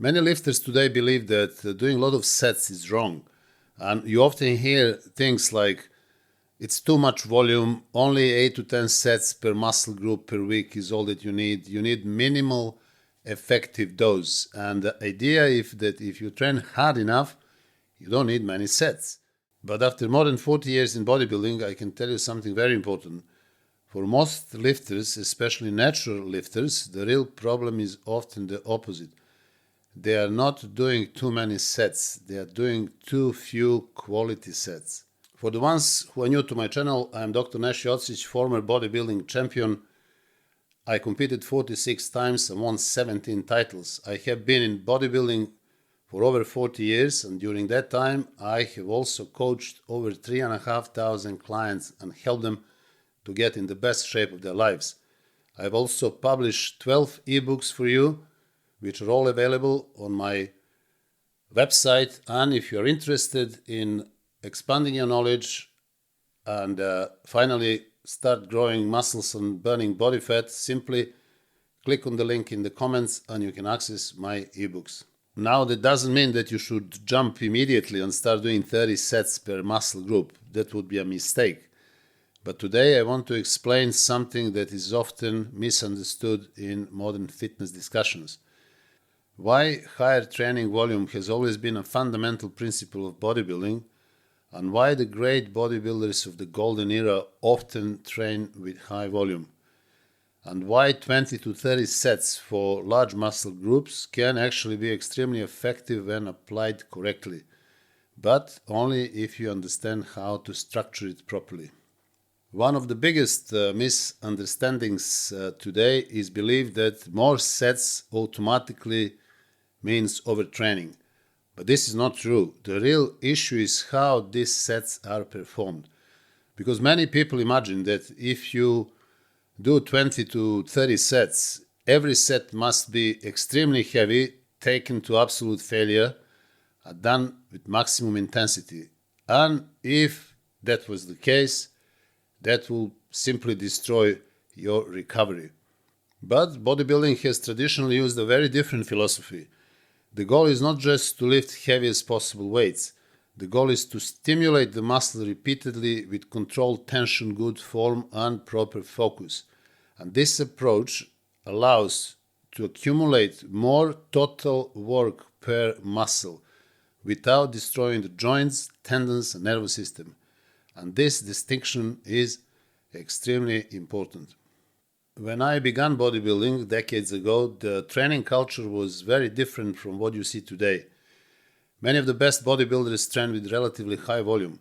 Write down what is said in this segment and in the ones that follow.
Many lifters today believe that doing a lot of sets is wrong. And you often hear things like, it's too much volume, only 8 to 10 sets per muscle group per week is all that you need. You need minimal effective dose. And the idea is that if you train hard enough, you don't need many sets. But after more than 40 years in bodybuilding, I can tell you something very important. For most lifters, especially natural lifters, the real problem is often the opposite. They are not doing too many sets. They are doing too few quality sets. For the ones who are new to my channel, I am Dr. Nesh Jocic, former bodybuilding champion. I competed 46 times and won 17 titles. I have been in bodybuilding for over 40 years, and during that time, I have also coached over 3,500 clients and helped them to get in the best shape of their lives. I have also published 12 ebooks for you, which are all available on my website. And if you're interested in expanding your knowledge and finally start growing muscles and burning body fat, simply click on the link in the comments and you can access my ebooks. Now, that doesn't mean that you should jump immediately and start doing 30 sets per muscle group. That would be a mistake. But today I want to explain something that is often misunderstood in modern fitness discussions. Why higher training volume has always been a fundamental principle of bodybuilding, and why the great bodybuilders of the golden era often train with high volume, and why 20 to 30 sets for large muscle groups can actually be extremely effective when applied correctly, but only if you understand how to structure it properly. One of the biggest misunderstandings today is belief that more sets automatically means overtraining. But this is not true. The real issue is how these sets are performed. Because many people imagine that if you do 20 to 30 sets, every set must be extremely heavy, taken to absolute failure, and done with maximum intensity. And if that was the case, that will simply destroy your recovery. But bodybuilding has traditionally used a very different philosophy. The goal is not just to lift heaviest possible weights. The goal is to stimulate the muscle repeatedly with controlled tension, good form, and proper focus. And this approach allows to accumulate more total work per muscle without destroying the joints, tendons, and nervous system. And this distinction is extremely important. When I began bodybuilding decades ago, the training culture was very different from what you see today. Many of the best bodybuilders train with relatively high volume.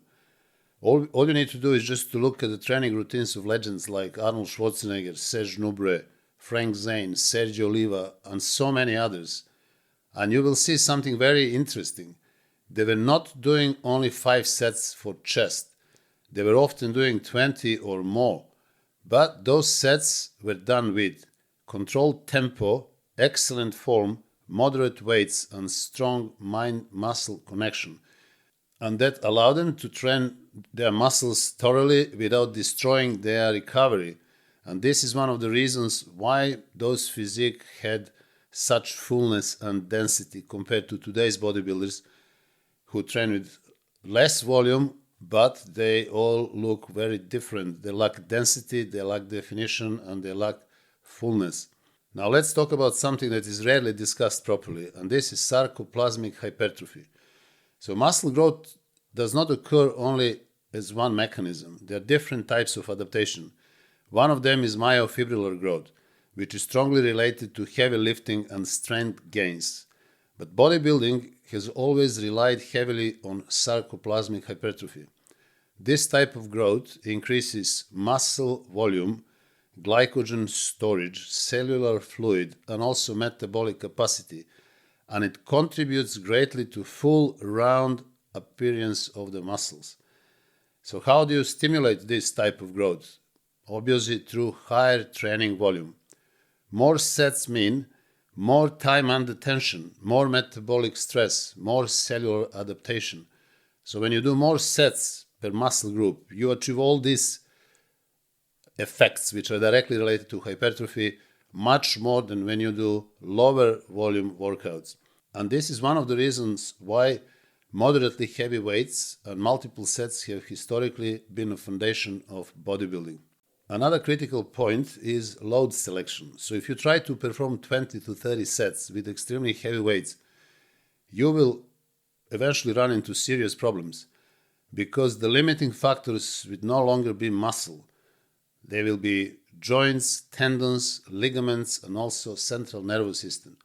All you need to do is just to look at the training routines of legends like Arnold Schwarzenegger, Serge Nubret, Frank Zane, Sergio Oliva, and so many others. And you will see something very interesting. They were not doing only 5 sets for chest. They were often doing 20 or more. But those sets were done with controlled tempo, excellent form, moderate weights, and strong mind-muscle connection. And that allowed them to train their muscles thoroughly without destroying their recovery. And this is one of the reasons why those physiques had such fullness and density compared to today's bodybuilders who train with less volume, but they all look very different. They lack density, they lack definition, and they lack fullness. Now let's talk about something that is rarely discussed properly, and this is sarcoplasmic hypertrophy. So muscle growth does not occur only as one mechanism. There are different types of adaptation. One of them is myofibrillar growth, which is strongly related to heavy lifting and strength gains. But bodybuilding has always relied heavily on sarcoplasmic hypertrophy. This type of growth increases muscle volume, glycogen storage, cellular fluid, and also metabolic capacity, and it contributes greatly to full round appearance of the muscles. So how do you stimulate this type of growth? Obviously through higher training volume. More sets mean more time under tension, more metabolic stress, more cellular adaptation. So when you do more sets per muscle group, you achieve all these effects which are directly related to hypertrophy much more than when you do lower volume workouts. And this is one of the reasons why moderately heavy weights and multiple sets have historically been a foundation of bodybuilding. Another critical point is load selection. So if you try to perform 20 to 30 sets with extremely heavy weights, you will eventually run into serious problems because the limiting factors will no longer be muscle. They will be joints, tendons, ligaments, and also central nervous system.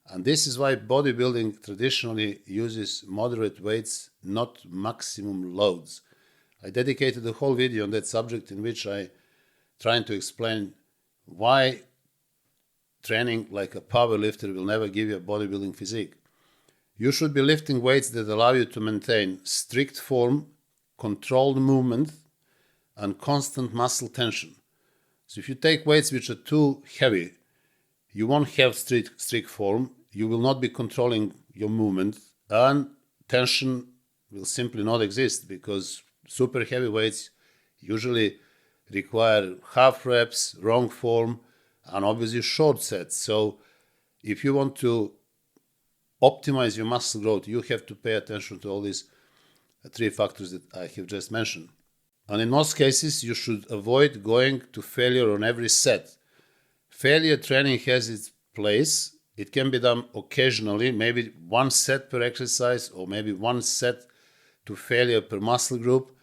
And this is why bodybuilding traditionally uses moderate weights, not maximum loads. I dedicated a whole video on that subject in which I trying to explain why training like a power lifter will never give you a bodybuilding physique. You should be lifting weights that allow you to maintain strict form, controlled movement, and constant muscle tension. So if you take weights which are too heavy, you won't have strict form, you will not be controlling your movement, and tension will simply not exist because super heavy weights usually require half reps, wrong form, and obviously short sets. So if you want to optimize your muscle growth, you have to pay attention to all these three factors that I have just mentioned. And in most cases, you should avoid going to failure on every set. Failure training has its place. It can be done occasionally, maybe one set per exercise or maybe one set to failure per muscle group.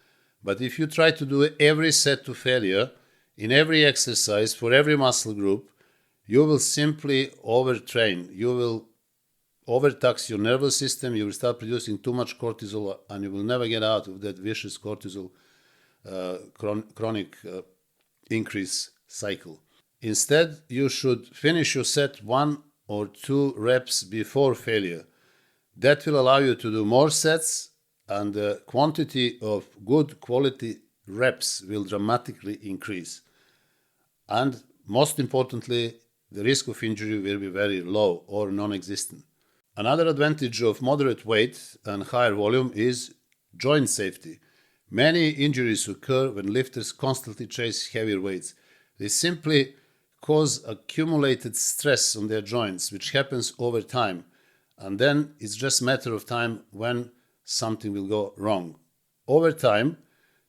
But if you try to do every set to failure in every exercise for every muscle group, you will simply overtrain. You will overtax your nervous system. You will start producing too much cortisol and you will never get out of that vicious cortisol chronic increase cycle. Instead, you should finish your set 1 or 2 reps before failure. That will allow you to do more sets, and the quantity of good quality reps will dramatically increase. And most importantly, the risk of injury will be very low or non-existent. Another advantage of moderate weight and higher volume is joint safety. Many injuries occur when lifters constantly chase heavier weights. They simply cause accumulated stress on their joints, which happens over time. And then it's just a matter of time when something will go wrong. Over time,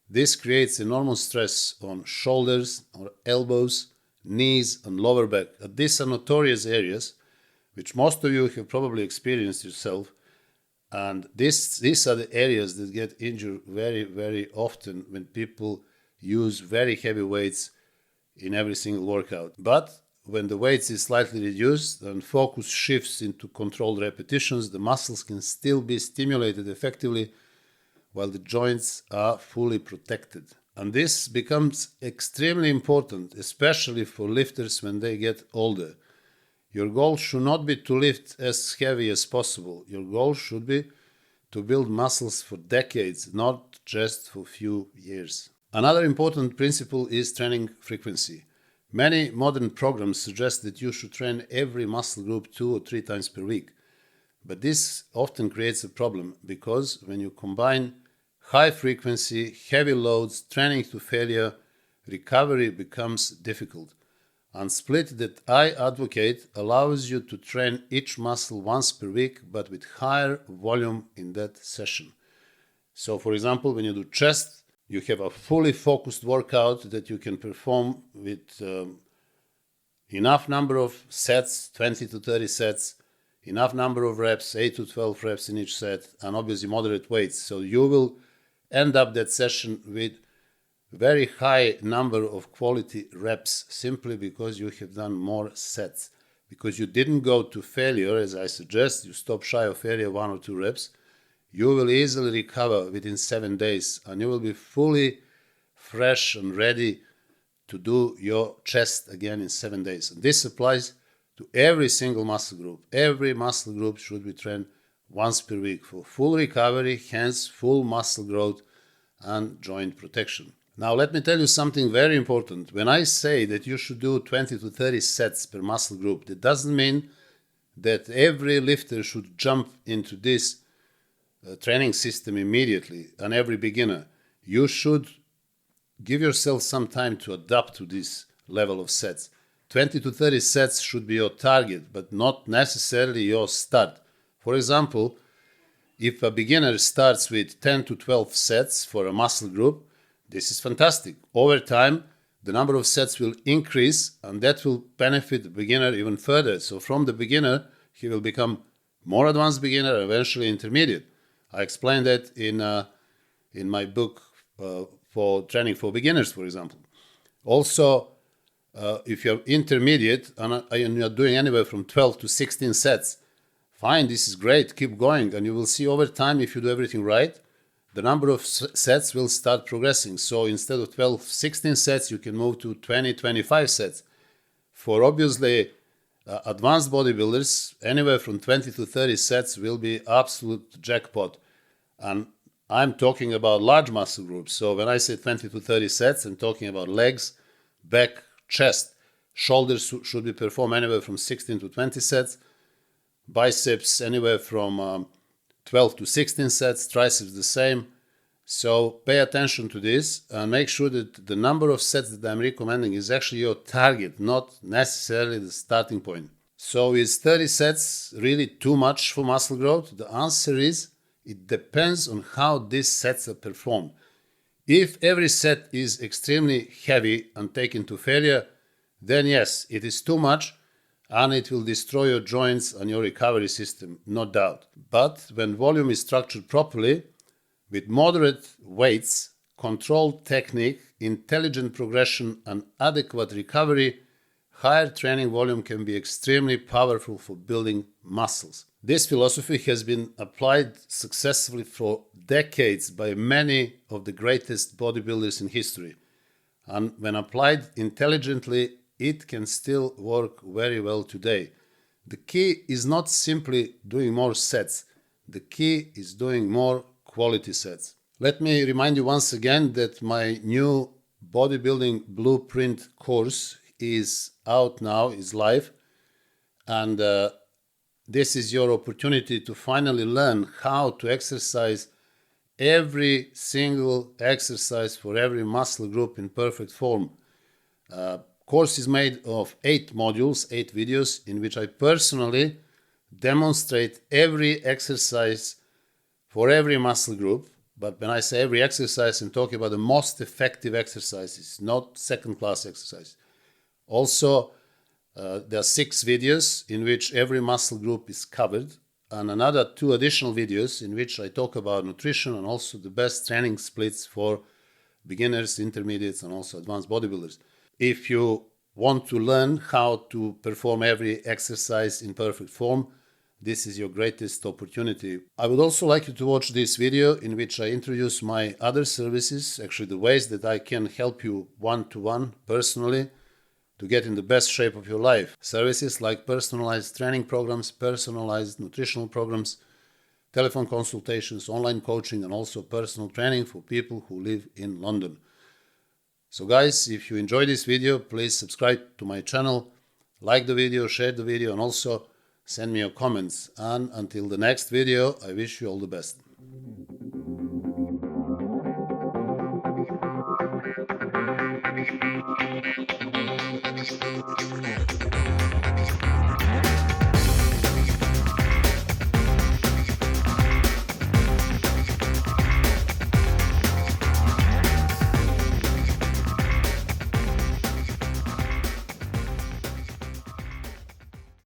this creates enormous stress on shoulders or elbows, knees, and lower back. These are notorious areas which most of you have probably experienced yourself. And these are the areas that get injured very, very often when people use very heavy weights in every single workout. But when the weight is slightly reduced and focus shifts into controlled repetitions, the muscles can still be stimulated effectively while the joints are fully protected. And this becomes extremely important, especially for lifters when they get older. Your goal should not be to lift as heavy as possible. Your goal should be to build muscles for decades, not just for a few years. Another important principle is training frequency. Many modern programs suggest that you should train every muscle group 2 or 3 times per week. But this often creates a problem because when you combine high frequency, heavy loads, training to failure, recovery becomes difficult. And split that I advocate allows you to train each muscle once per week, but with higher volume in that session. So for example, when you do chest, you have a fully focused workout that you can perform with enough number of sets, 20 to 30 sets, enough number of reps, 8 to 12 reps in each set, and obviously moderate weights. So you will end up that session with very high number of quality reps simply because you have done more sets. Because you didn't go to failure, as I suggest, you stop shy of failure 1 or 2 reps, you will easily recover within 7 days and you will be fully fresh and ready to do your chest again in 7 days. And this applies to every single muscle group. Every muscle group should be trained once per week for full recovery, hence full muscle growth and joint protection. Now let me tell you something very important. When I say that you should do 20 to 30 sets per muscle group, that doesn't mean that every lifter should jump into this training system immediately, and every beginner. You should give yourself some time to adapt to this level of sets. 20 to 30 sets should be your target, but not necessarily your start. For example, if a beginner starts with 10 to 12 sets for a muscle group, this is fantastic. Over time, the number of sets will increase, and that will benefit the beginner even further. So from the beginner, he will become more advanced beginner, eventually intermediate. I explained that in my book for training for beginners, for example. Also, if you're intermediate and you're doing anywhere from 12 to 16 sets, fine, this is great, keep going, and you will see over time, if you do everything right, the number of sets will start progressing. So instead of 12, 16 sets, you can move to 20, 25 sets. For obviously advanced bodybuilders, anywhere from 20 to 30 sets will be absolute jackpot. And I'm talking about large muscle groups. So when I say 20 to 30 sets, I'm talking about legs, back, chest. Shoulders should be performed anywhere from 16 to 20 sets. Biceps anywhere from 12 to 16 sets. Triceps the same. So pay attention to this and make sure that the number of sets that I'm recommending is actually your target, not necessarily the starting point. So is 30 sets really too much for muscle growth? The answer is it depends on how these sets are performed. If every set is extremely heavy and taken to failure, then yes, it is too much and it will destroy your joints and your recovery system, no doubt. But when volume is structured properly, with moderate weights, controlled technique, intelligent progression, and adequate recovery, higher training volume can be extremely powerful for building muscles. This philosophy has been applied successfully for decades by many of the greatest bodybuilders in history. And when applied intelligently, it can still work very well today. The key is not simply doing more sets. The key is doing more quality sets. Let me remind you once again that my new bodybuilding blueprint course is out now, is live, and this is your opportunity to finally learn how to exercise every single exercise for every muscle group in perfect form. Course is made of 8 modules, 8 videos, in which I personally demonstrate every exercise for every muscle group. But when I say every exercise, I'm talking about the most effective exercises, not second-class exercise. Also, there are 6 videos in which every muscle group is covered, and another 2 additional videos in which I talk about nutrition and also the best training splits for beginners, intermediates, and also advanced bodybuilders. If you want to learn how to perform every exercise in perfect form, this is your greatest opportunity. I would also like you to watch this video in which I introduce my other services, actually the ways that I can help you one-to-one personally to get in the best shape of your life. Services like personalized training programs, personalized nutritional programs, telephone consultations, online coaching, and also personal training for people who live in London. So guys, if you enjoyed this video, please subscribe to my channel, like the video, share the video, and also send me your comments. And until the next video, I wish you all the best.